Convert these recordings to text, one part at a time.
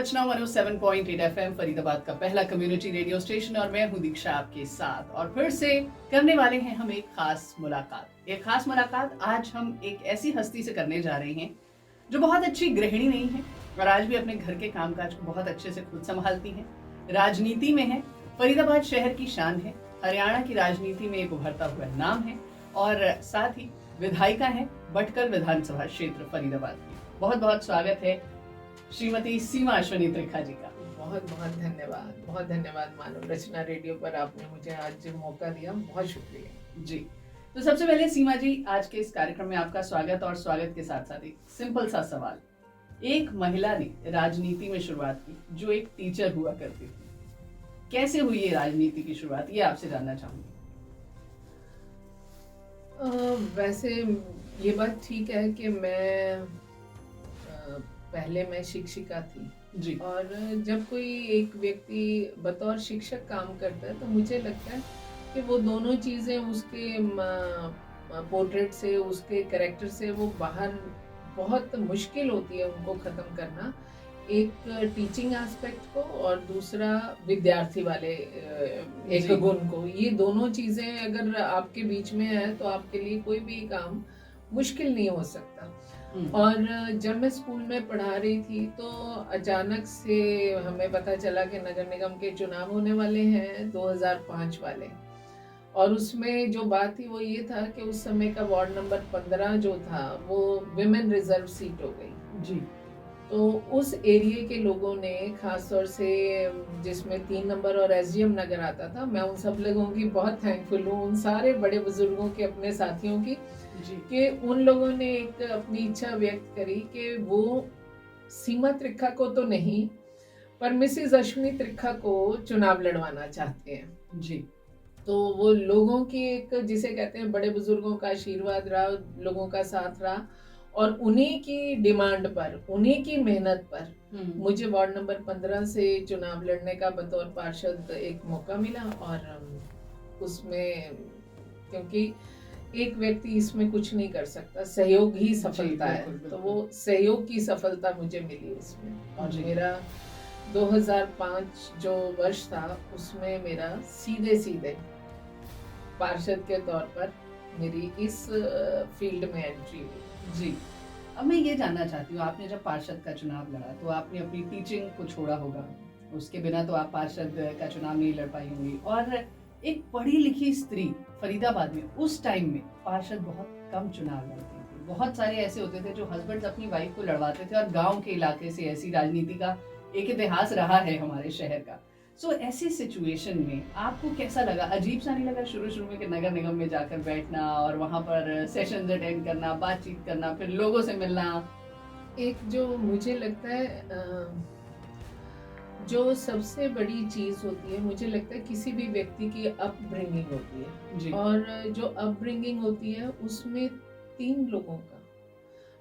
रचना 107.8 FM Faridabad का पहला community radio station और मैं हूं दीक्षा आपके साथ। और फिर से करने वाले हैं हम एक खास मुलाकात आज हम एक ऐसी हस्ती से करने जा रहे हैं जो बहुत अच्छी गृहिणी नहीं है और आज भी अपने घर के कामकाज को बहुत अच्छे से खुद संभालती हैं। राजनीति में है, फरीदाबाद शहर की शान है, हरियाणा की राजनीति में एक उभरता हुआ नाम है और साथ ही विधायिका है भटकल विधानसभा क्षेत्र फरीदाबाद की। बहुत बहुत स्वागत है श्रीमती सीमा अश्विनी त्रिखा जी का। बहुत बहुत धन्यवाद मानव रचना रेडियो पर आपने मुझे आज मौका दिया, बहुत शुक्रिया जी। तो सबसे पहले सीमा जी, आज के इस कार्यक्रम में आपका स्वागत और स्वागत के साथ साथ एक सिंपल सा सवाल। एक महिला ने राजनीति में शुरुआत की जो एक टीचर हुआ करती थी, कैसे हुई ये राजनीति की शुरुआत, ये आपसे जानना चाहूंगी। वैसे ये बात ठीक है कि पहले मैं शिक्षिका थी जी। और जब कोई एक व्यक्ति बतौर शिक्षक काम करता है तो मुझे लगता है कि वो दोनों चीज़ें उसके पोर्ट्रेट से, उसके कैरेक्टर से वो बाहर बहुत मुश्किल होती है उनको ख़त्म करना, एक टीचिंग एस्पेक्ट को और दूसरा विद्यार्थी वाले एक गुण को। ये दोनों चीज़ें अगर आपके बीच में है तो आपके लिए कोई भी काम मुश्किल नहीं हो सकता। और जब मैं स्कूल में पढ़ा रही थी तो अचानक से हमें पता चला कि नगर निगम के चुनाव होने वाले हैं 2005 वाले, और उसमें जो बात थी वो ये था कि उस समय का वार्ड नंबर 15 जो था वो विमेन रिजर्व सीट हो गई जी। तो उस एरिया के लोगों ने, खास तौर से जिसमें 3 नंबर और एसडीएम नगर आता था, मैं उन सब लोगों की बहुत थैंकफुल हूँ, उन सारे बड़े बुजुर्गों के, अपने साथियों की, कि उन लोगों ने एक अपनी इच्छा व्यक्त करी कि वो सीमा त्रिखा को तो नहीं पर मिसेस अश्विनी त्रिखा को चुनाव लड़वाना चाहते हैं जी। तो वो लोगों की एक, जिसे कहते हैं बड़े बुजुर्गों का आशीर्वाद रहा, लोगों का साथ रहा और उन्हीं की डिमांड पर, उन्हीं की मेहनत पर मुझे वार्ड नंबर 15 से चुनाव लड़ने का बतौर पार्षद एक मौका मिला। और उसमें क्योंकि एक व्यक्ति इसमें कुछ नहीं कर सकता, सहयोग ही सफलता है, तो वो सहयोग की सफलता मुझे मिली उसमें। और मेरा 2005 जो वर्ष था उसमें मेरा सीधे पार्षद के तौर पर मेरी इस फील्ड में एंट्री हुई। जी। अब मैं ये जानना चाहती हूँ, आपने जब पार्षद का चुनाव लड़ा तो आपने अपनी टीचिंग को छोड़ा होगा, उसके बिना तो आप पार्षद का चुनाव नहीं लड़ पाई होंगी। और एक पढ़ी लिखी स्त्री फरीदाबाद में उस टाइम में पार्षद बहुत कम चुनाव लड़ती थी। बहुत सारे ऐसे होते थे जो हस्बैंड अपनी वाइफ को लड़वाते थे और गाँव के इलाके से ऐसी राजनीति का एक इतिहास रहा है हमारे शहर का। सो ऐसी सिचुएशन में आपको कैसा लगा? अजीब सा नहीं लगा शुरू में कि नगर निगम में जाकर बैठना और वहाँ पर सेशंस अटेंड करना, बातचीत करना, फिर लोगों से मिलना? एक जो मुझे लगता है जो सबसे बड़ी चीज होती है, मुझे लगता है किसी भी व्यक्ति की अपब्रिंगिंग होती है जी। और जो अपब्रिंगिंग होती है उसमें 3 लोगों का,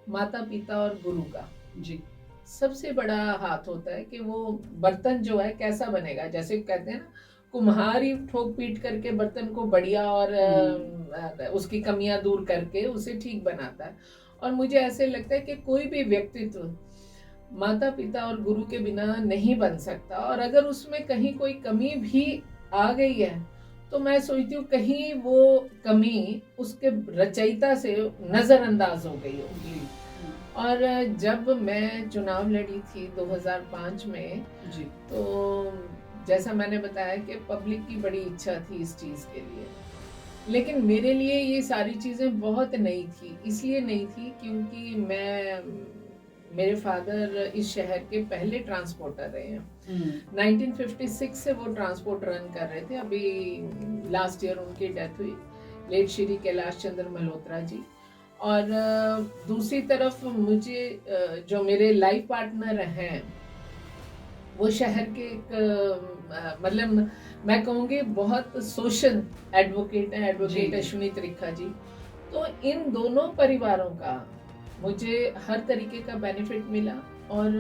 माता पिता और गुरु का जी सबसे बड़ा हाथ होता है कि वो बर्तन जो है कैसा बनेगा। जैसे कहते हैं ना, कुम्हार ही ठोक पीट करके बर्तन को बढ़िया और उसकी कमियां दूर करके उसे ठीक बनाता है। और मुझे ऐसे लगता है कि कोई भी व्यक्तित्व माता पिता और गुरु के बिना नहीं बन सकता, और अगर उसमें कहीं कोई कमी भी आ गई है तो मैं सोचती हूँ कहीं वो कमी उसके रचयिता से नजरअंदाज हो गई होगी। और जब मैं चुनाव लड़ी थी 2005 में जी, तो जैसा मैंने बताया कि पब्लिक की बड़ी इच्छा थी इस चीज़ के लिए, लेकिन मेरे लिए ये सारी चीज़ें बहुत नई थी। इसलिए नई थी क्योंकि मेरे फादर इस शहर के पहले ट्रांसपोर्टर रहे हैं। 1956 से वो ट्रांसपोर्ट रन कर रहे थे। अभी लास्ट ईयर उनकी डेथ हुई, लेट श्री कैलाश चंद्र मल्होत्रा जी। और दूसरी तरफ मुझे जो मेरे लाइफ पार्टनर हैं वो शहर के एक मतलब मैं कहूँगी बहुत सोशल एडवोकेट हैं, एडवोकेट अश्विनी त्रिखा जी। तो इन दोनों परिवारों का मुझे हर तरीके का बेनिफिट मिला और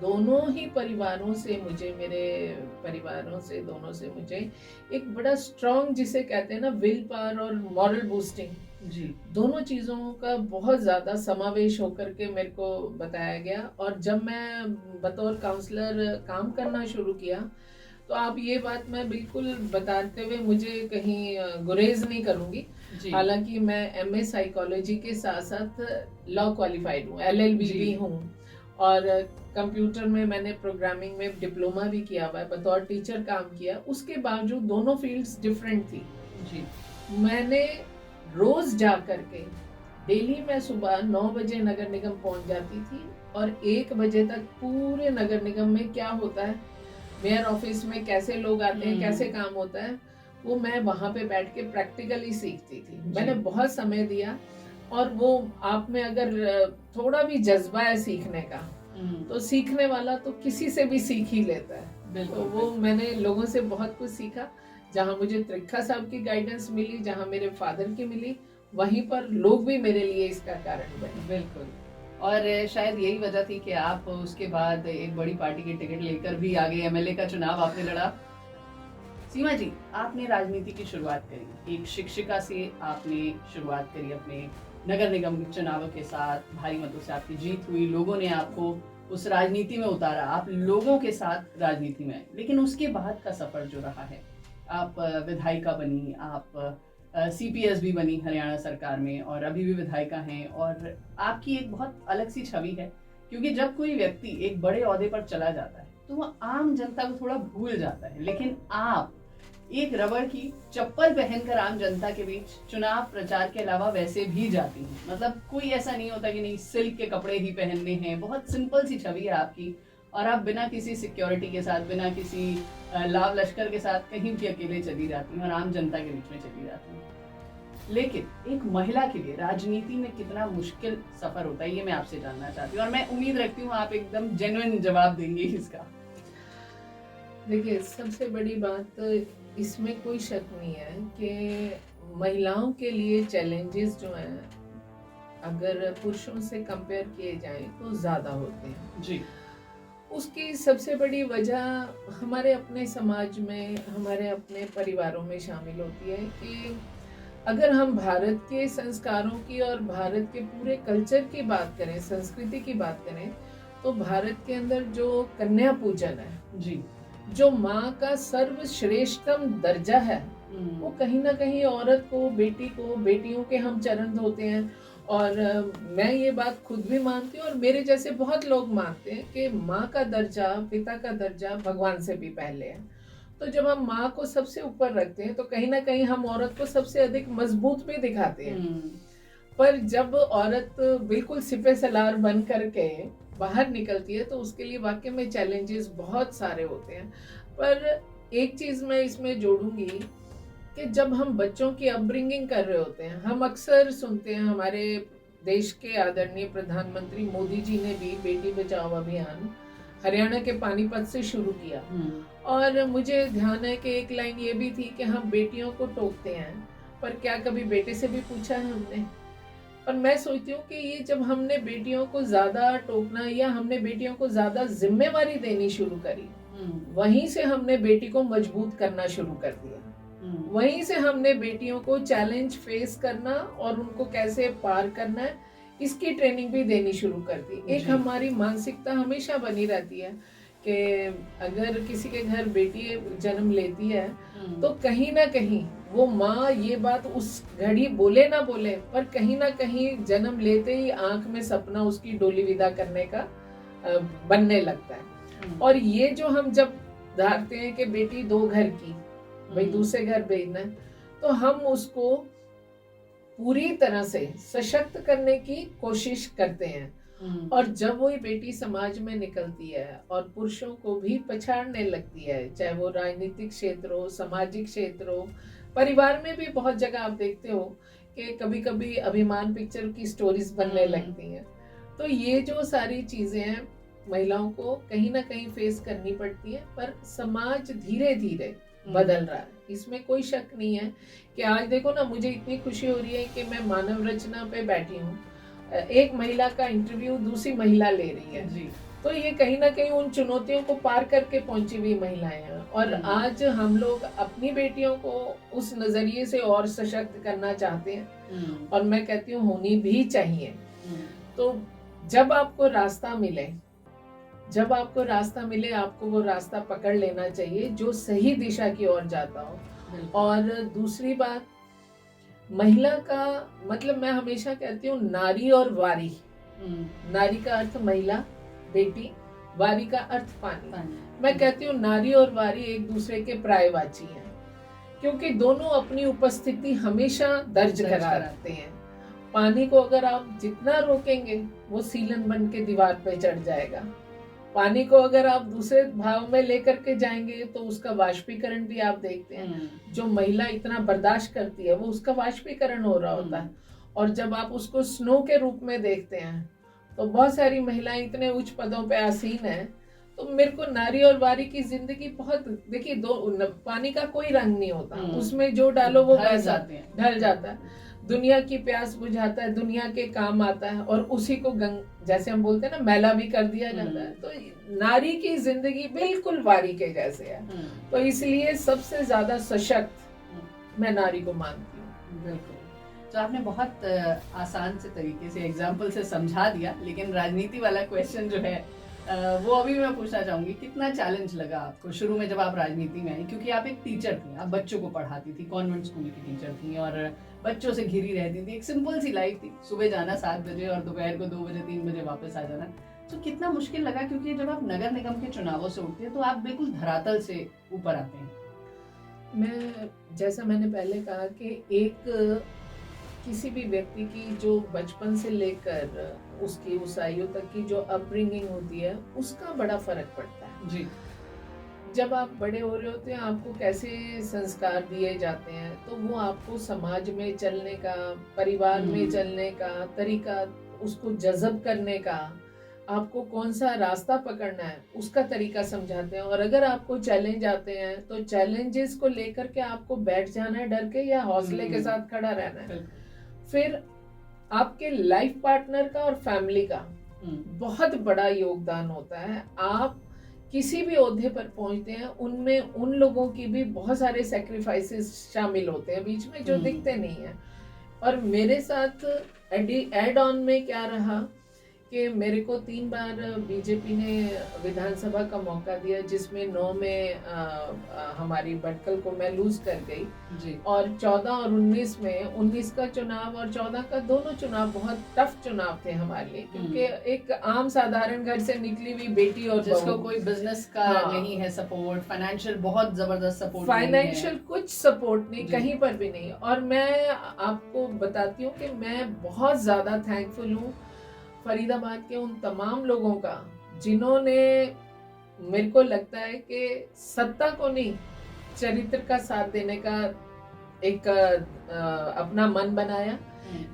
दोनों ही परिवारों से मुझे, मेरे परिवारों से, दोनों से मुझे एक बड़ा स्ट्रॉन्ग, जिसे कहते हैं ना विल पावर और मॉरल बूस्टिंग, जी दोनों चीज़ों का बहुत ज़्यादा समावेश होकर के मेरे को बताया गया। और जब मैं बतौर काउंसलर काम करना शुरू किया, तो आप ये बात मैं बिल्कुल बताते हुए मुझे कहीं गुरेज नहीं करूँगी। जी हालांकि मैं एमए साइकोलॉजी के साथ साथ लॉ क्वालिफाइड हूँ, एलएलबी जी भी हूँ, और कंप्यूटर में मैंने प्रोग्रामिंग में डिप्लोमा भी किया हुआ है, बतौर टीचर काम किया। उसके बावजूद दोनों फील्ड्स डिफरेंट थी। जी मैंने रोज जा करके डेली, मैं सुबह 9 बजे नगर निगम पहुंच जाती थी, और 1 बजे तक पूरे नगर निगम में क्या होता है, मेयर ऑफिस में कैसे लोग आते हैं, कैसे काम होता है, वो मैं वहां पे बैठ के प्रैक्टिकली सीखती थी। मैंने बहुत समय दिया, और वो आप में अगर थोड़ा भी जज्बा है सीखने का, तो सीखने वाला तो किसी से भी सीख ही लेता है। तो वो मैंने लोगों से बहुत कुछ सीखा। जहाँ मुझे त्रिखा साहब की गाइडेंस मिली, जहाँ मेरे फादर की मिली, वहीं पर लोग भी मेरे लिए इसका कारण बने। बिल्कुल। और शायद यही वजह थी कि आप उसके बाद एक बड़ी पार्टी की टिकट लेकर भी आगे एमएलए का चुनाव आपने लड़ा। सीमा जी, आपने राजनीति की शुरुआत करी, एक शिक्षिका से आपने शुरुआत करी, अपने नगर निगम चुनावों के साथ भारी मतों से आपकी जीत हुई, लोगों ने आपको उस राजनीति में उतारा, आप लोगों के साथ राजनीति में आए। लेकिन उसके बाद का सफर जो रहा है, आप विधायिका बनी, आप सीपीएस भी बनी हरियाणा सरकार में, और अभी भी विधायिका हैं, और आपकी एक बहुत अलग सी छवि है। क्योंकि जब कोई व्यक्ति एक बड़े ओहदे पर चला जाता है तो वह आम जनता को थोड़ा भूल जाता है, लेकिन आप एक रबड़ की चप्पल पहनकर आम जनता के बीच चुनाव प्रचार के अलावा वैसे भी जाती हैं। मतलब कोई ऐसा नहीं होता कि नहीं सिल्क के कपड़े ही पहनने हैं, बहुत सिंपल सी छवि है आपकी, और आप बिना किसी सिक्योरिटी के साथ, बिना किसी लाव लश्कर के साथ कहीं भी अकेले चली जाती हैं और आम जनता के बीच में चली जाती हैं। लेकिन एक महिला के लिए राजनीति में कितना मुश्किल सफर होता है, ये मैं आपसे जानना चाहती हूँ, और मैं उम्मीद रखती हूँ आप एकदम जेन्युइन जवाब देंगे इसका। देखिए, सबसे बड़ी बात इसमें कोई शक नहीं है कि महिलाओं के लिए चैलेंजेस जो हैं, अगर पुरुषों से कंपेयर किए जाएं तो ज़्यादा होते हैं जी। उसकी सबसे बड़ी वजह हमारे अपने समाज में, हमारे अपने परिवारों में शामिल होती है कि अगर हम भारत के संस्कारों की और भारत के पूरे कल्चर की बात करें, संस्कृति की बात करें, तो भारत के अंदर जो कन्या पूजन है जी, जो माँ का सर्वश्रेष्ठतम दर्जा है, वो कहीं ना कहीं औरत को, बेटी को, बेटियों के हम चरण धोते हैं। और मैं ये बात खुद भी मानती हूँ और मेरे जैसे बहुत लोग मानते हैं कि माँ का दर्जा, पिता का दर्जा भगवान से भी पहले है। तो जब हम माँ को सबसे ऊपर रखते हैं तो कहीं ना कहीं हम औरत को सबसे अधिक मजबूत भी दिखाते हैं। पर जब औरत बिल्कुल सिपे सलार बन करके बाहर निकलती है तो उसके लिए वाकई में चैलेंजेस बहुत सारे होते हैं। पर एक चीज मैं इसमें जोड़ूंगी कि जब हम बच्चों की अपब्रिंगिंग कर रहे होते हैं, हम अक्सर सुनते हैं, हमारे देश के आदरणीय प्रधानमंत्री मोदी जी ने भी बेटी बचाओ अभियान हरियाणा के पानीपत से शुरू किया। और मुझे ध्यान है कि एक लाइन ये भी थी कि हम बेटियों को टोकते हैं, पर क्या कभी बेटे से भी पूछा है हमने? और मैं सोचती हूँ कि ये जब हमने बेटियों को ज्यादा टोकना या हमने बेटियों को ज्यादा जिम्मेवारी देनी शुरू करी, वहीं से हमने बेटी को मजबूत करना शुरू कर दिया। वहीं से हमने बेटियों को चैलेंज फेस करना और उनको कैसे पार करना है, इसकी ट्रेनिंग भी देनी शुरू कर दी। एक हमारी मानसिकता हमेशा बनी रहती है कि अगर किसी के घर बेटी जन्म लेती है तो कहीं ना कहीं वो माँ ये बात उस घड़ी बोले ना बोले, पर कहीं ना कहीं जन्म लेते ही आंख में सपना उसकी डोली विदा करने का बनने लगता है। और ये जो हम जब धारते हैं कि बेटी दो घर की, भाई दूसरे घर भेजना है, तो हम उसको पूरी तरह से सशक्त करने की कोशिश करते हैं। और जब वो बेटी समाज में निकलती है और पुरुषों को भी पछाड़ने लगती है, चाहे वो राजनीतिक क्षेत्र हो, सामाजिक क्षेत्र हो, परिवार में भी बहुत जगह आप देखते हो कि कभी कभी अभिमान पिक्चर की स्टोरीज बनने लगती हैं। तो ये जो सारी चीजें हैं महिलाओं को कहीं ना कहीं फेस करनी पड़ती है, पर समाज धीरे धीरे बदल रहा है, इसमें कोई शक नहीं है। कि आज देखो ना, मुझे इतनी खुशी हो रही है कि मैं मानव रचना पे बैठी हूँ एक महिला का इंटरव्यू दूसरी महिला ले रही है। जी तो ये कहीं ना कहीं उन चुनौतियों को पार करके पहुंची हुई महिलाएं हैं, और आज हम लोग अपनी बेटियों को उस नजरिए से और सशक्त करना चाहते हैं, और मैं कहती हूँ होनी भी चाहिए। तो जब आपको रास्ता मिले, आपको वो रास्ता पकड़ लेना चाहिए जो सही दिशा की ओर जाता हो। और दूसरी बात, महिला का मतलब मैं हमेशा कहती हूँ नारी और वारी। नारी का अर्थ महिला, बेटी, वारी का अर्थ पानी। मैं कहती हूँ नारी और वारी एक दूसरे के पर्यायवाची हैं, क्योंकि दोनों अपनी उपस्थिति हमेशा दर्ज कराते हैं। पानी को अगर आप जितना रोकेंगे वो सीलन बन के दीवार पे चढ़ जाएगा। पानी को अगर आप दूसरे भाव में लेकर के जाएंगे तो उसका वाष्पीकरण भी आप देखते हैं। जो महिला इतना बर्दाश्त करती है वो उसका वाष्पीकरण हो रहा होता है। और जब आप उसको स्नो के रूप में देखते हैं तो बहुत सारी महिलाएं इतने उच्च पदों पे आसीन हैं। तो मेरे को नारी और वारी की जिंदगी बहुत, देखिए पानी का कोई रंग नहीं होता, उसमें जो डालो वो वैसा ढल जाता है। दुनिया की प्यास बुझाता है, दुनिया के काम आता है, और उसी को जैसे हम बोलते हैं ना, मैला भी कर दिया जाता है। तो नारी की जिंदगी बिल्कुल वारी के जैसे है। तो इसलिए सबसे ज्यादा सशक्त मैं नारी को मानती हूँ। बिल्कुल। तो आपने बहुत आसान से तरीके से एग्जाम्पल से समझा दिया, लेकिन राजनीति वाला क्वेश्चन जो है वो अभी मैं पूछना चाहूंगी, कितना चैलेंज लगा आपको शुरू में जब आप राजनीति में आई? क्योंकि आप एक टीचर थी, आप बच्चों को पढ़ाती थी, कॉन्वेंट स्कूल की टीचर थी, और बच्चों से घिरी रहती थी। एक सिंपल सी लाइफ थी, सुबह जाना 7 बजे और दोपहर को 2 बजे 3 बजे वापस आ जाना। तो कितना मुश्किल लगा? क्योंकि जब आप नगर निगम के चुनावों से उठते हैं तो आप बिल्कुल धरातल से ऊपर आते हैं। मैं, जैसा मैंने पहले कहा कि एक किसी भी व्यक्ति की जो बचपन से लेकर उसकी उस आयु तक की जो अपब्रिंगिंग होती है उसका बड़ा फर्क पड़ता है। जी। जब आप बड़े हो रहे होते हैं आपको कैसे संस्कार दिए जाते हैं, तो वो आपको समाज में चलने का, परिवार में चलने का तरीका, उसको जज़ब करने का, आपको कौन सा रास्ता पकड़ना है उसका तरीका समझाते हैं। और अगर आपको चैलेंज आते हैं तो चैलेंजेस को लेकर के आपको बैठ जाना है डर के, या हौसले के साथ खड़ा रहना है। फिर आपके लाइफ पार्टनर का और फैमिली का बहुत बड़ा योगदान होता है। आप किसी भी ओहदे पर पहुंचते हैं उनमें उन लोगों की भी बहुत सारे सैक्रिफाइसेस शामिल होते हैं बीच में, जो दिखते नहीं है। और मेरे साथ एड ऑन में क्या रहा कि मेरे को 3 बार बीजेपी ने विधानसभा का मौका दिया, जिसमें 9 में हमारी भटकल को मैं लूज कर गई जी। और 14 और 19 में, 19 का चुनाव और 14 का दोनों चुनाव बहुत टफ चुनाव थे हमारे लिए, क्योंकि एक आम साधारण घर से निकली हुई बेटी और जिसको कोई बिजनेस का नहीं है सपोर्ट, फाइनेंशियल बहुत जबरदस्त सपोर्ट, फाइनेंशियल कुछ सपोर्ट नहीं, कहीं पर भी नहीं। और मैं आपको बताती हूँ कि मैं बहुत ज्यादा थैंकफुल हूँ फरीदाबाद के उन तमाम लोगों का जिन्होंने, मेरे को लगता है कि सत्ता को नहीं, चरित्र का साथ देने का एक अपना मन बनाया।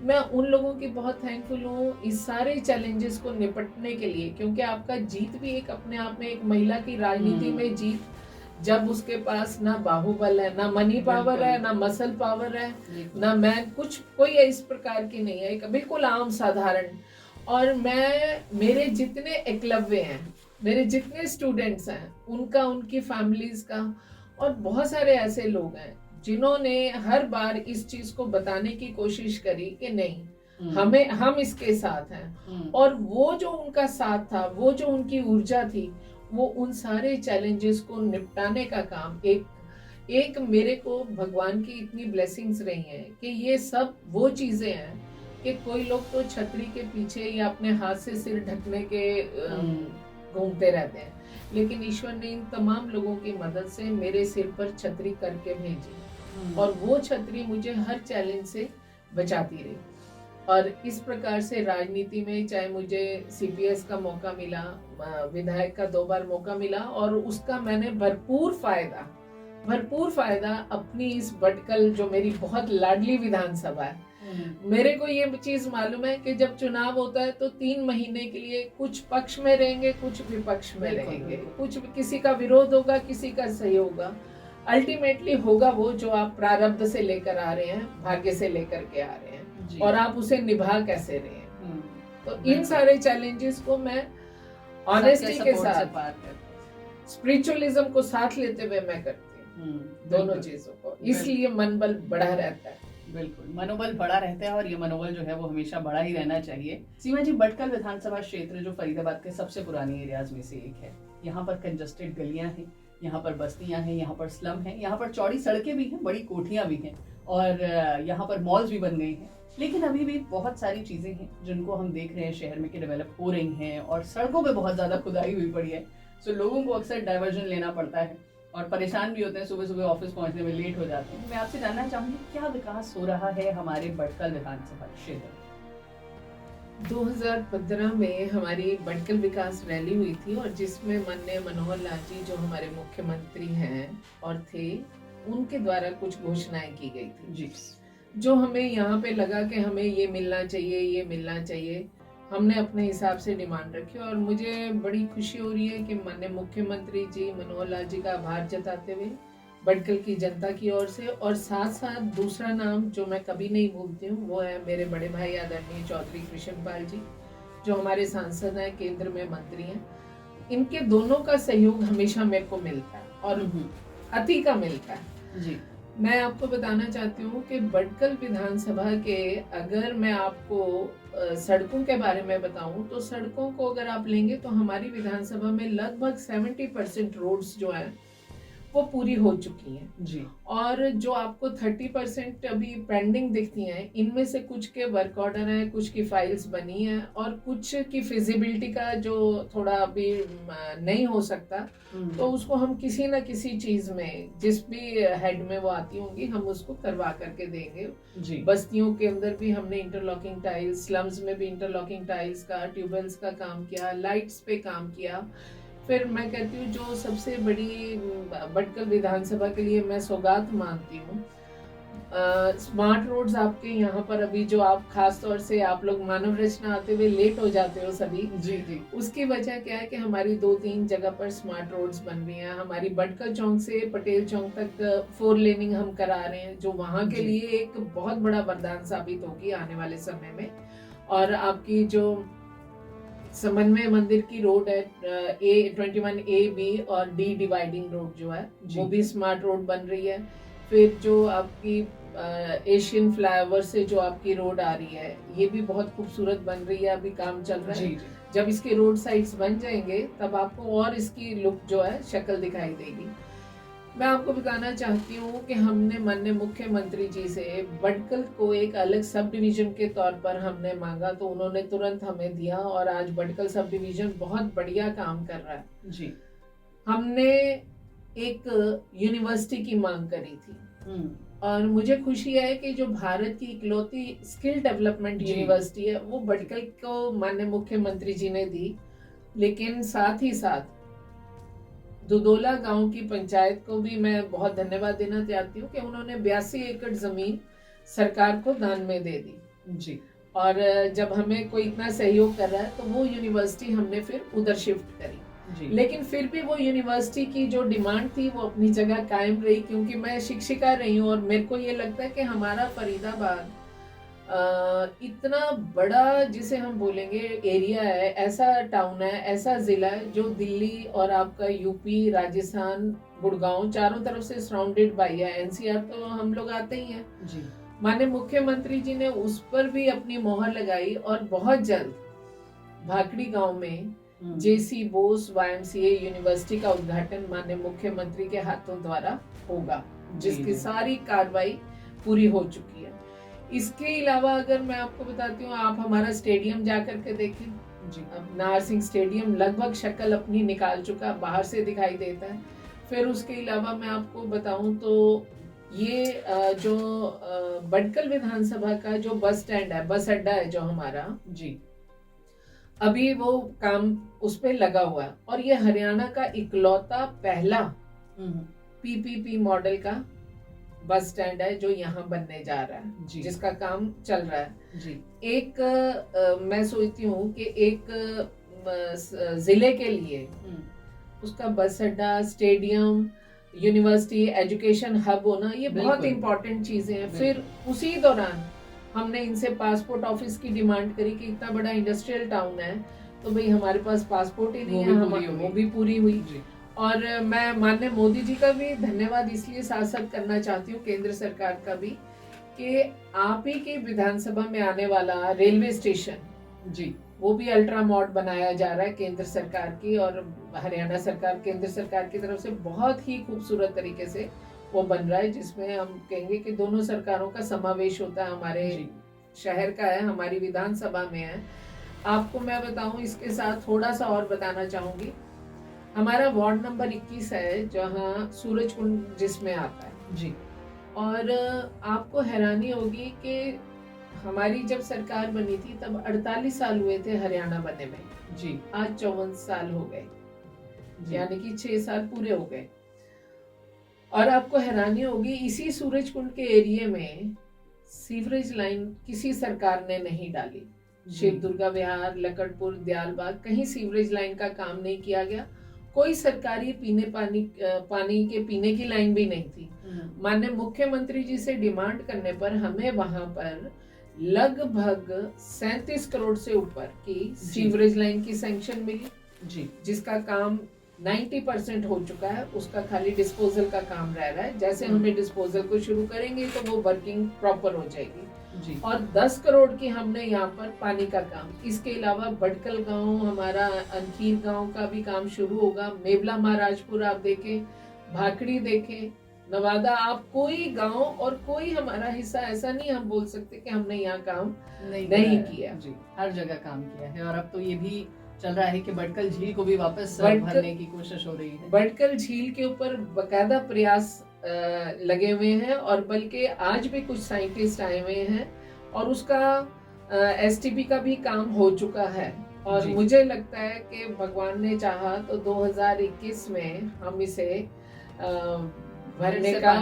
मैं उन लोगों की बहुत थैंकफुल हूँ इस सारे चैलेंजेस को निपटने के लिए, क्योंकि आपका जीत भी एक अपने आप में, एक महिला की राजनीति में जीत, जब उसके पास ना बाहुबल है, ना मनी पावर है, ना मसल पावर है, ना मैन, कोई इस प्रकार की नहीं है, एक बिल्कुल आम साधारण। और मेरे जितने एकलव्य हैं, मेरे जितने स्टूडेंट्स हैं, उनका, उनकी फैमिलीज का, और बहुत सारे ऐसे लोग हैं जिन्होंने हर बार इस चीज को बताने की कोशिश करी कि नहीं, हम इसके साथ हैं। और वो जो उनका साथ था, वो जो उनकी ऊर्जा थी, वो उन सारे चैलेंजेस को निपटाने का काम, एक मेरे को भगवान की इतनी ब्लेसिंग्स रही हैं कि ये सब वो चीजें हैं कि कोई लोग तो छतरी के पीछे या अपने हाथ से सिर ढकने के घूमते रहते हैं, लेकिन ईश्वर ने इन तमाम लोगों की मदद से मेरे सिर पर छतरी करके भेजी, और वो छतरी मुझे हर चैलेंज से बचाती रही। और इस प्रकार से राजनीति में, चाहे मुझे सीपीएस का मौका मिला, विधायक का 2 बार मौका मिला, और उसका मैंने भरपूर फायदा अपनी इस भटकल, जो मेरी बहुत लाडली विधानसभा है। मेरे को ये चीज मालूम है कि जब चुनाव होता है तो 3 महीने के लिए कुछ पक्ष में रहेंगे, कुछ विपक्ष में रहेंगे, कुछ किसी का विरोध होगा, किसी का सही होगा। अल्टीमेटली होगा वो जो आप प्रारब्ध से लेकर आ रहे हैं, भाग्य से लेकर के आ रहे हैं, और आप उसे निभा कैसे रहे हैं। तो इन बिल्कुल। सारे चैलेंजेस को मैं ऑनेस्टी सबके के support से साथ, पार करते स्पिरिचुअलिज्म को साथ लेते हुए मैं करती हूँ दोनों बिल्कुल। चीजों को, इसलिए मन बल बढ़ा रहता है। बिल्कुल, मनोबल बढ़ा रहता है और ये मनोबल जो है वो हमेशा बढ़ा ही रहना चाहिए। सीमा जी, भटकल विधानसभा क्षेत्र जो फरीदाबाद के सबसे पुराने एरियाज में से एक है, यहाँ पर कंजस्टेड गलियां हैं, यहाँ पर बस्तियां हैं, यहाँ पर स्लम है, यहाँ पर चौड़ी सड़कें भी हैं, बड़ी कोठियां भी हैं और यहाँ पर मॉल्स भी बन गए हैं। लेकिन अभी भी बहुत सारी चीजें हैं जिनको हम देख रहे हैं शहर में कि डेवलप हो रही हैं और सड़कों पे बहुत ज्यादा खुदाई हुई पड़ी है। सो लोगों को अक्सर डाइवर्जन लेना पड़ता है और परेशान भी होते हैं, सुबह सुबह ऑफिस पहुंचने में लेट हो जाते हैं। मैं आपसे जानना चाहूंगी क्या विकास हो रहा है हमारे भटकल विधानसभा क्षेत्र में? 2015 में हमारी भटकल विकास रैली हुई थी और जिसमें माननीय मनोहर लाल जी जो हमारे मुख्यमंत्री हैं और थे, उनके द्वारा कुछ घोषणाएं की गई थी जी, जो हमें यहाँ पे लगा कि हमें ये मिलना चाहिए, ये मिलना चाहिए। हमने अपने हिसाब से डिमांड रखी और मुझे बड़ी खुशी हो रही है कि माननीय मुख्यमंत्री जी मनोहर लाल जी का आभार जताते हुए भटकल की जनता की ओर से, और साथ साथ दूसरा नाम जो मैं कभी नहीं भूलती हूँ वो है मेरे बड़े भाई आदरणीय चौधरी कृष्णपाल जी जो हमारे सांसद हैं, केंद्र में मंत्री हैं। इनके दोनों का सहयोग हमेशा मेरे को मिलता है और अति का मिलता है जी। मैं आपको बताना चाहती हूँ कि भटकल विधानसभा के, अगर मैं आपको सड़कों के बारे में बताऊं तो सड़कों को अगर आप लेंगे तो हमारी विधानसभा में लगभग 70% रोड्स जो है वो पूरी हो चुकी हैं जी। और जो आपको 30% अभी पेंडिंग दिखती हैं, इनमें से कुछ के वर्क ऑर्डर हैं, कुछ की फाइल्स बनी हैं और कुछ की फिजिबिलिटी का जो थोड़ा अभी नहीं हो सकता, तो उसको हम किसी ना किसी चीज में जिस भी हेड में वो आती होंगी हम उसको करवा करके देंगे जी। बस्तियों के अंदर भी हमने इंटरलॉकिंग टाइल्स, स्लम्स में भी इंटरलॉकिंग टाइल्स का, ट्यूबवेल्स का काम किया, लाइट्स पे काम किया। फिर मैं कहती हूँ जो सबसे बड़ी भटकल विधानसभा के लिए मैं सौगात मानती हूँ, स्मार्ट रोड्स आपके यहाँ पर अभी जो आप खास तौर से आप लोग मानव रचना आते हुए लेट हो जाते हो सभी, जी जी। उसकी वजह क्या है कि हमारी 2-3 जगह पर स्मार्ट रोड्स बन रही हैं। हमारी भटकल चौक से पटेल चौक तक 4 लेनिंग हम करा रहे हैं जो वहाँ के लिए एक बहुत बड़ा वरदान साबित होगी आने वाले समय में। और आपकी जो समन्वय मंदिर की रोड है A21A-B और D डिवाइडिंग रोड जो है वो भी स्मार्ट रोड बन रही है। फिर जो आपकी एशियन फ्लाईओवर से जो आपकी रोड आ रही है ये भी बहुत खूबसूरत बन रही है, अभी काम चल रहा है। जी। जब इसके रोड साइड्स बन जाएंगे तब आपको और इसकी लुक जो है शक्ल दिखाई देगी। मैं आपको बताना चाहती हूँ कि हमने माननीय मुख्यमंत्री जी से भटकल को एक अलग सब डिवीजन के तौर पर हमने मांगा तो उन्होंने तुरंत हमें दिया और आज भटकल सब डिवीजन बहुत बढ़िया काम कर रहा है जी। हमने एक यूनिवर्सिटी की मांग करी थी और मुझे खुशी है कि जो भारत की इकलौती स्किल डेवलपमेंट यूनिवर्सिटी है वो भटकल को माननीय मुख्यमंत्री जी ने दी। लेकिन साथ ही साथ दुदोला गांव की पंचायत को भी मैं बहुत धन्यवाद देना चाहती हूँ कि उन्होंने 82 एकड़ जमीन सरकार को दान में दे दी जी। और जब हमें कोई इतना सहयोग कर रहा है तो वो यूनिवर्सिटी हमने फिर उधर शिफ्ट करी जी। लेकिन फिर भी वो यूनिवर्सिटी की जो डिमांड थी वो अपनी जगह कायम रही क्योंकि मैं शिक्षिका रही हूँ और मेरे को ये लगता है कि हमारा फरीदाबाद इतना बड़ा जिसे हम बोलेंगे एरिया है, ऐसा टाउन है, ऐसा जिला है जो दिल्ली और आपका यूपी, राजस्थान, गुड़गांव चारों तरफ से सराउंडेड बाय है। एनसीआर तो हम लोग आते ही हैं जी। माननीय मुख्यमंत्री जी ने उस पर भी अपनी मोहर लगाई और बहुत जल्द भाकड़ी गांव में जेसी बोस YMCA यूनिवर्सिटी का उद्घाटन माननीय मुख्यमंत्री के हाथों द्वारा होगा जिसकी सारी कार्रवाई पूरी हो चुकी है। इसके अलावा अगर मैं आपको बताती हूँ, आप हमारा स्टेडियम जाकर के देखें जी। अब नाहर सिंह स्टेडियम लगभग शक्ल अपनी निकाल चुका, बाहर से दिखाई देता है। फिर उसके अलावा मैं आपको बताऊं तो ये जो भटकल विधानसभा का जो बस स्टैंड है, बस अड्डा है जो हमारा जी, अभी वो काम उस पे लगा हुआ है और ये हरियाणा का इकलौता पहला PPP मॉडल का बस स्टैंड है जो यहाँ बनने जा रहा है जी। जिसका काम चल रहा है जी। एक मैं सोचती हूँ कि एक जिले के लिए उसका बस अड्डा, स्टेडियम, यूनिवर्सिटी, एजुकेशन हब होना ये बहुत इंपॉर्टेंट चीजें हैं। फिर उसी दौरान हमने इनसे पासपोर्ट ऑफिस की डिमांड करी कि इतना बड़ा इंडस्ट्रियल टाउन है तो भाई हमारे पास पासपोर्ट ही नहीं है, वो भी पूरी हुई। जी। और मैं माननीय मोदी जी का भी धन्यवाद इसलिए साथ साथ करना चाहती हूँ, केंद्र सरकार का भी, कि आप ही के विधानसभा में आने वाला रेलवे स्टेशन जी वो भी अल्ट्रा मॉड बनाया जा रहा है केंद्र सरकार की, और हरियाणा सरकार केंद्र सरकार की तरफ से बहुत ही खूबसूरत तरीके से वो बन रहा है, जिसमें हम कहेंगे कि दोनों सरकारों का समावेश होता है। हमारे शहर का है, हमारी विधानसभा में है। आपको मैं बताऊं, इसके साथ थोड़ा सा और बताना चाहूंगी। हमारा वार्ड नंबर 21 है जहां सूरज कुंड जिसमें आता है जी। और आपको हैरानी होगी कि हमारी जब सरकार बनी थी तब 48 साल हुए थे हरियाणा बने में जी। आज 54 साल हो गए, यानी कि 6 साल पूरे हो गए। और आपको हैरानी होगी, इसी सूरज कुंड के एरिया में सीवरेज लाइन किसी सरकार ने नहीं डाली। शिव दुर्गा विहार, लकड़पुर, दयालबाग, कहीं सीवरेज लाइन का काम नहीं किया गया। कोई सरकारी पानी के पीने की लाइन भी नहीं थी। माननीय मुख्यमंत्री जी से डिमांड करने पर हमें वहां पर लगभग 37 करोड़ से ऊपर की सीवरेज लाइन की सैंक्शन मिली जी, जिसका काम 90% हो चुका है। उसका खाली डिस्पोजल का काम रह रहा है। जैसे हमें डिस्पोजल को शुरू करेंगे तो वो वर्किंग प्रॉपर हो जाएगी जी। और 10 करोड़ की हमने यहाँ पर पानी का काम, इसके अलावा बडकल गांव, हमारा अनखीर गांव का भी काम शुरू होगा। मेवला महाराजपुर आप देखें, भाखड़ी देखें, नवादा, आप कोई गांव और कोई हमारा हिस्सा ऐसा नहीं हम बोल सकते कि हमने यहाँ काम नहीं किया। जी, हर जगह काम किया है। और अब तो ये भी चल रहा है कि बडकल झील को भी वापस भरने की कोशिश हो रही है। बडकल झील के ऊपर बकायदा प्रयास लगे हुए हैं और बल्कि आज भी कुछ साइंटिस्ट आए हुए हैं और उसका एसटीपी का भी काम हो चुका है। और मुझे लगता है कि भगवान ने चाहा तो 2021 में हम इसे भरने का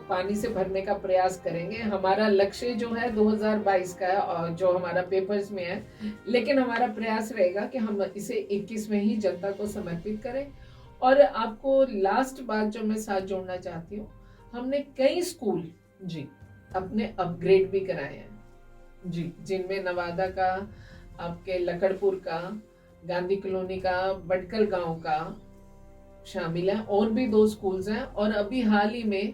पानी से भरने का प्रयास करेंगे। हमारा लक्ष्य जो है 2022 का है और जो हमारा पेपर्स में है, लेकिन हमारा प्रयास रहेगा कि हम इसे 21 में ही जनता को समर्पित करें। और आपको लास्ट बात जो मैं साथ जोड़ना चाहती हूँ, हमने कई स्कूल जी अपने अपग्रेड भी कराए हैं जी, जिनमें नवादा का, आपके लकड़पुर का, गांधी कॉलोनी का, बडकल गांव का शामिल है। और भी 2 स्कूल्स हैं और अभी हाल ही में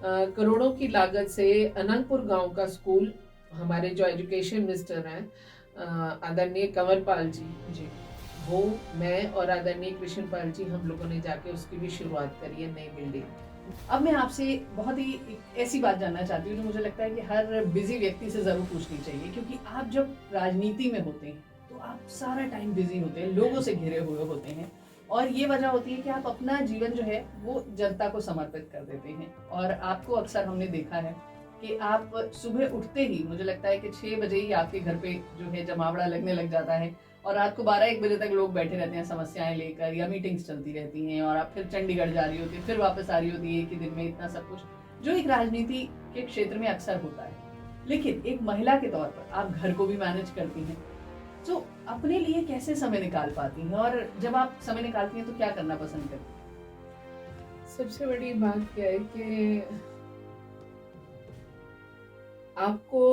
करोड़ों की लागत से अनंतपुर गांव का स्कूल हमारे जो एजुकेशन मिनिस्टर हैं आदरणीय कंवरपाल जी, वो, मैं और आदरणीय कृष्णपाल जी, हम लोगों ने जाके उसकी भी शुरुआत करी है, नई बिल्डिंग। अब मैं आपसे बहुत ही ऐसी बात जानना चाहती हूँ जो मुझे लगता है कि हर बिजी व्यक्ति से जरूर पूछनी चाहिए, क्योंकि आप जब राजनीति में होते हैं तो आप सारा टाइम बिजी होते हैं, लोगों से घिरे हुए होते हैं, और ये वजह होती है कि आप अपना जीवन जो है वो जनता को समर्पित कर देते हैं। और आपको अक्सर हमने देखा है कि आप सुबह उठते ही, मुझे लगता है कि 6 बजे ही आपके घर पे जो है जमावड़ा लगने लग जाता है और रात को 12-1 बजे तक लोग बैठे रहते हैं समस्याएं लेकर, या मीटिंग्स चलती रहती हैं, और आप फिर चंडीगढ़ जा रही होती है, फिर वापस आ रही होती है कि दिन में इतना सब कुछ जो एक राजनीति के क्षेत्र में अक्सर होता है। लेकिन एक महिला के तौर पर आप घर को भी मैनेज करती हैं, तो अपने लिए कैसे समय निकाल पाती हैं, और जब आप समय निकालती हैं तो क्या करना पसंद करती हैं? सबसे बड़ी बात क्या है कि आपको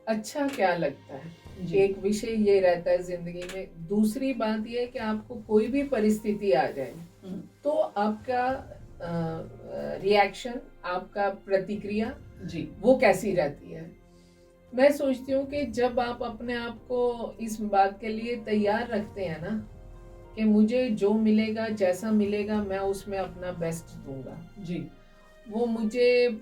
अच्छा क्या लगता है, एक विषय ये रहता है जिंदगी में। दूसरी बात ये है कि आपको कोई भी परिस्थिति आ जाए तो आपका रिएक्शन, आपका प्रतिक्रिया जी, वो कैसी रहती है। मैं सोचती हूँ कि जब आप अपने आप को इस बात के लिए तैयार रखते हैं ना कि मुझे जो मिलेगा, जैसा मिलेगा, मैं उसमें अपना बेस्ट दूंगा जी, वो मुझे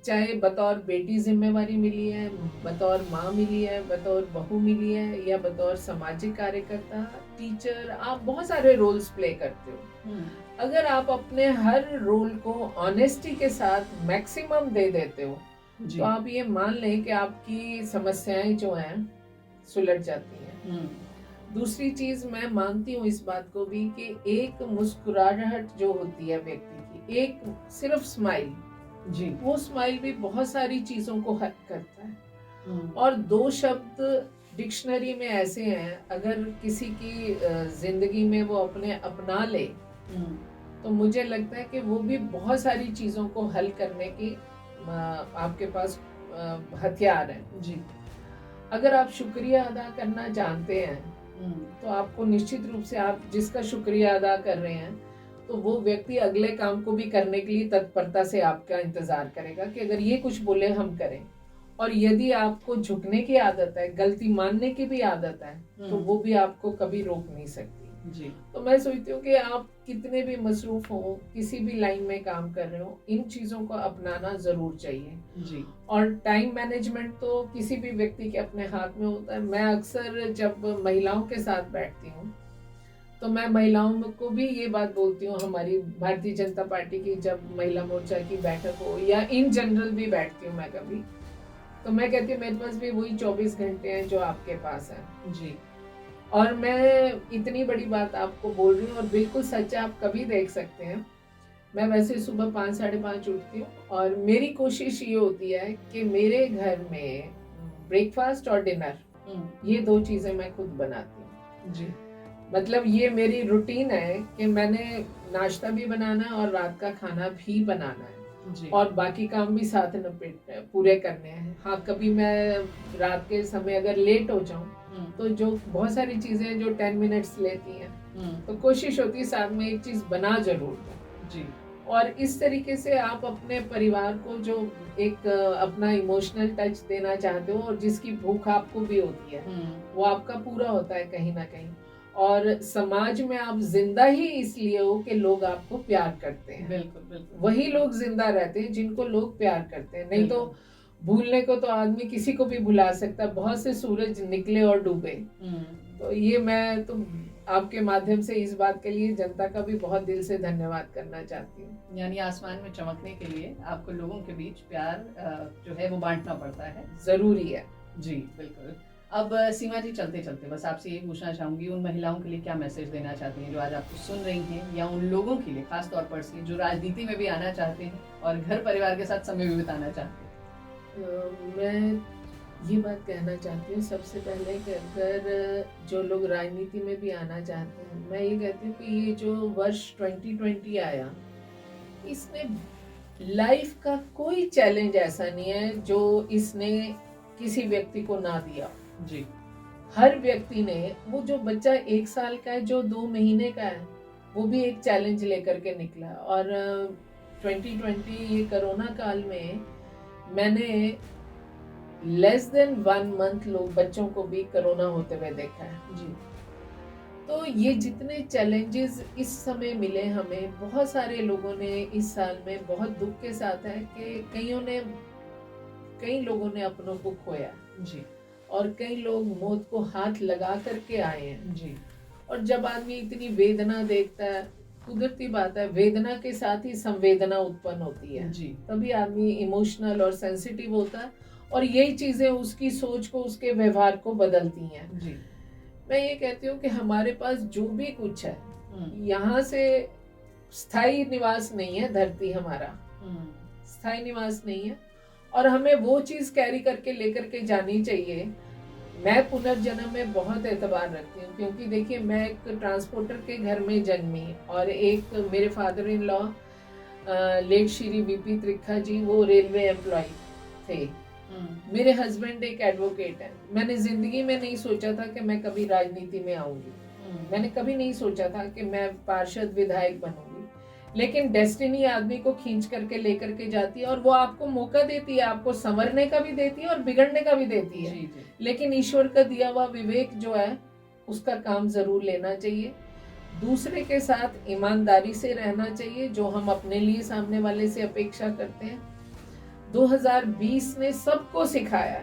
चाहे बतौर बेटी जिम्मेवारी मिली है, बतौर माँ मिली है, बतौर बहू मिली है, या बतौर सामाजिक कार्यकर्ता, टीचर, आप बहुत सारे रोल्स प्ले करते हो। अगर आप अपने हर रोल को ऑनेस्टी के साथ मैक्सिमम दे देते हो तो आप ये मान लें कि आपकी समस्याएं जो हैं सुलझ जाती हैं। दूसरी चीज मैं मानती हूँ इस बात को भी कि एक मुस्कुराहट जो होती है व्यक्ति की, एक सिर्फ स्माइल जी, वो स्माइल भी बहुत सारी चीजों को हल करता है। और 2 शब्द डिक्शनरी में ऐसे हैं, अगर किसी की जिंदगी में वो अपने अपना ले तो मुझे लगता है कि वो भी बहुत सारी चीजों को हल करने की आपके पास हथियार है। जी। अगर आप शुक्रिया अदा करना जानते हैं तो आपको निश्चित रूप से, आप जिसका शुक्रिया अदा कर रहे हैं तो वो व्यक्ति अगले काम को भी करने के लिए तत्परता से आपका इंतजार करेगा कि अगर ये कुछ बोले हम करें। और यदि आपको झुकने की आदत है, गलती मानने की भी आदत है, तो वो भी आपको कभी रोक नहीं सकती। जी। तो मैं सोचती हूँ कि आप कितने भी मसरूफ हो, किसी भी लाइन में काम कर रहे हो, इन चीजों को अपनाना जरूर चाहिए। जी। और टाइम मैनेजमेंट तो किसी भी व्यक्ति के अपने हाथ में होता है। मैं अक्सर जब महिलाओं के साथ बैठती हूँ तो मैं महिलाओं को भी ये बात बोलती हूँ, हमारी भारतीय जनता पार्टी की जब महिला मोर्चा की बैठक हो या इन जनरल भी बैठती हूँ मैं कभी, तो मैं कहती हूँ मेरे पास भी वही 24 घंटे हैं जो आपके पास है। जी। और मैं इतनी बड़ी बात आपको बोल रही हूँ और बिल्कुल सच है, आप कभी देख सकते हैं। मैं वैसे सुबह 5 साढ़े 5 उठती हूँ और मेरी कोशिश ये होती है कि मेरे घर में ब्रेकफास्ट और डिनर, ये 2 चीजें मैं खुद बनाती हूँ। जी। मतलब ये मेरी रूटीन है कि मैंने नाश्ता भी बनाना है और रात का खाना भी बनाना है। जी। और बाकी काम भी साथ में पूरे करने हैं। हाँ, कभी मैं रात के समय अगर लेट हो जाऊं तो जो बहुत सारी चीजें जो 10 मिनट्स लेती हैं, तो कोशिश होती है साथ में एक चीज बना जरूर दूं। जी। और इस तरीके से आप अपने परिवार को जो एक अपना इमोशनल टच देना चाहते हो और जिसकी भूख आपको भी होती है, वो आपका पूरा होता है कहीं ना कहीं। और समाज में आप जिंदा ही इसलिए हो कि लोग आपको प्यार करते हैं। बिल्कुल बिल्कुल। वही लोग जिंदा रहते हैं जिनको लोग प्यार करते हैं। नहीं तो भूलने को तो आदमी किसी को भी भुला सकता है, बहुत से सूरज निकले और डूबे। तो ये मैं तो आपके माध्यम से इस बात के लिए जनता का भी बहुत दिल से धन्यवाद करना चाहती हूँ। यानी आसमान में चमकने के लिए आपको लोगों के बीच प्यार जो है वो बांटना पड़ता है। जरूरी है। जी बिल्कुल। अब सीमा जी, चलते चलते बस आपसे ये पूछना चाहूंगी, उन महिलाओं के लिए क्या मैसेज देना चाहती हैं जो आज आपको सुन रही हैं, या उन लोगों के लिए खास तौर पर से जो राजनीति में भी आना चाहते हैं और घर परिवार के साथ समय भी बिताना चाहते हैं? मैं ये बात कहना चाहती हूँ सबसे पहले कि अगर जो लोग राजनीति में भी आना चाहते हैं, मैं ये कहती हूँ कि ये जो वर्ष 2020 आया, इसने लाइफ का कोई चैलेंज ऐसा नहीं है जो इसने किसी व्यक्ति को ना दिया। जी। हर व्यक्ति ने, वो जो बच्चा 1 साल का है, जो 2 महीने का है, वो भी एक चैलेंज लेकर के निकला। और 2020 ये कोरोना काल में मैंने लेस देन 1 मंथ लोग, बच्चों को भी कोरोना होते हुए देखा है। जी। तो ये जितने चैलेंजेस इस समय मिले हमें, बहुत सारे लोगों ने इस साल में, बहुत दुख के साथ है कि कई लोगों ने अपनों को खोया। जी। और कई लोग मौत को हाथ लगा करके आए हैं। जी। और जब आदमी इतनी वेदना देखता है, कुदरती बात है, वेदना के साथ ही संवेदना उत्पन्न होती है। जी। तभी आदमी इमोशनल और सेंसिटिव होता है और यही चीजें उसकी सोच को, उसके व्यवहार को बदलती हैं। जी। मैं ये कहती हूँ कि हमारे पास जो भी कुछ है, यहाँ से स्थायी निवास नहीं है। धरती हमारा स्थायी निवास नहीं है और हमें वो चीज कैरी करके लेकर के जानी चाहिए। मैं पुनर्जन्म में बहुत एतबार रखती हूँ, क्योंकि देखिए, मैं एक ट्रांसपोर्टर के घर में जन्मी और एक मेरे father in law late Shri V P Trikha ji, वो रेलवे एम्प्लॉय थे। मेरे हस्बैंड एक एडवोकेट है। मैंने जिंदगी में नहीं सोचा था कि मैं कभी राजनीति में आऊंगी। मैंने कभी नहीं सोचा था कि मैं पार्षद, विधायक बनूंगी। लेकिन डेस्टिनी आदमी को खींच करके लेकर के जाती है और वो आपको मौका देती है, आपको संवरने का भी देती है और बिगड़ने का भी देती है। जी। लेकिन ईश्वर का दिया हुआ विवेक जो है, उसका काम जरूर लेना चाहिए। दूसरे के साथ ईमानदारी से रहना चाहिए, जो हम अपने लिए सामने वाले से अपेक्षा करते हैं। 2020 ने सबको सिखाया।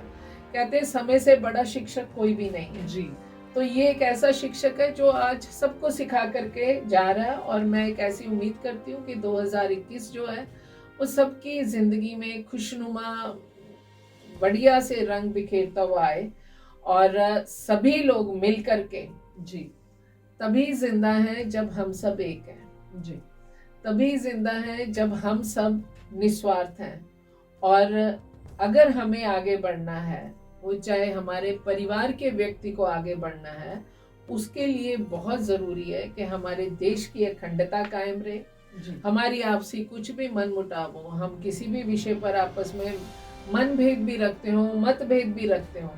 कहते हैं समय से बड़ा शिक्षक कोई भी नहीं है। जी। तो ये एक ऐसा शिक्षक है जो आज सबको सिखा करके जा रहा है। और मैं एक ऐसी उम्मीद करती हूँ कि 2021 जो है वो सबकी जिंदगी में खुशनुमा, बढ़िया से रंग बिखेरता हुआ आए और सभी लोग मिल करके, जी, तभी जिंदा हैं जब हम सब एक हैं। जी, तभी जिंदा हैं जब हम सब निस्वार्थ हैं। और अगर हमें आगे बढ़ना है, वो चाहे हमारे परिवार के व्यक्ति को आगे बढ़ना है, उसके लिए बहुत जरूरी है कि हमारे देश की अखंडता कायम रहे। हमारी आपसी कुछ भी मन मुटाव हो, हम किसी भी विषय पर आपस में मन भेद भी रखते हो, मतभेद भी रखते हो,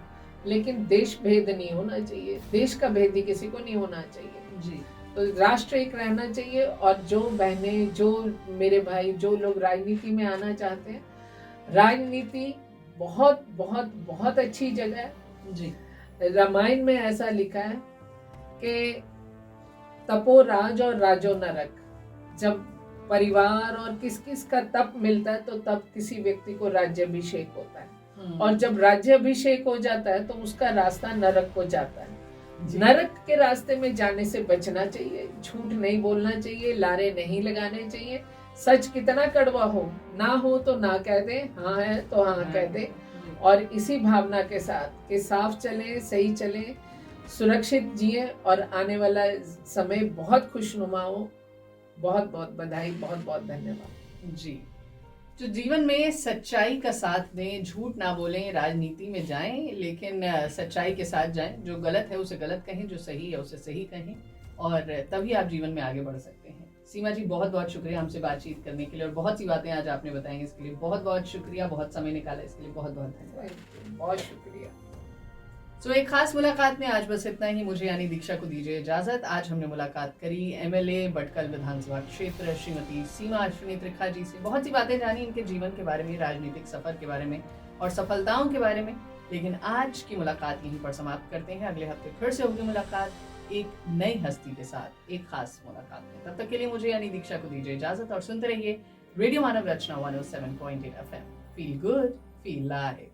लेकिन देश भेद नहीं होना चाहिए, देश का भेद ही किसी को नहीं होना चाहिए। जी तो राष्ट्र एक रहना चाहिए। और जो बहनें, जो मेरे भाई, जो लोग राजनीति में आना चाहते हैं, राजनीति बहुत बहुत बहुत अच्छी जगह है। जी रामायण में ऐसा लिखा है कि तपो राज और राजो नरक। जब परिवार और किस किस का तप मिलता है तो तब किसी व्यक्ति को राज्याभिषेक होता है, और जब राज्याभिषेक हो जाता है तो उसका रास्ता नरक को जाता है। जी। नरक के रास्ते में जाने से बचना चाहिए, झूठ नहीं बोलना चाहिए, लारे नहीं लगाने चाहिए। सच कितना कड़वा हो, ना हो तो ना कह दे, हाँ है तो हाँ कह दे। और इसी भावना के साथ कि साफ चले, सही चले, सुरक्षित जिए और आने वाला समय बहुत खुशनुमा हो। बहुत बहुत बधाई, बहुत बहुत धन्यवाद। जी। तो जीवन में सच्चाई का साथ दें, झूठ ना बोलें, राजनीति में जाएं, लेकिन सच्चाई के साथ जाएं। जो गलत है उसे गलत कहें, जो सही है उसे सही कहें, और तभी आप जीवन में आगे बढ़ सकते हैं। सीमा जी, बहुत बहुत शुक्रिया हमसे बातचीत करने के लिए, और बहुत सी बातें आज आपने बताई इसके लिए बहुत बहुत शुक्रिया। बहुत समय निकाला इसके लिए बहुत बहुत धन्यवाद। बहुत शुक्रिया। तो एक खास मुलाकात में आज बस इतना ही। मुझे यानी दीक्षा को दीजिए इजाजत। आज हमने मुलाकात करी एमएलए भटकल विधानसभा क्षेत्र श्रीमती सीमा अश्विनी त्रिखा जी से। बहुत सी बातें जानी इनके जीवन के बारे में, राजनीतिक सफर के बारे में और सफलताओं के बारे में। लेकिन आज की मुलाकात यहीं पर समाप्त करते हैं। अगले हफ्ते फिर से होगी मुलाकात एक नई हस्ती के साथ, एक खास मुलाकात में। तब तक के लिए मुझे यानी दीक्षा को दीजिए इजाजत और सुनते रहिए रेडियो मानव रचना 107.8 FM। Feel good, feel live.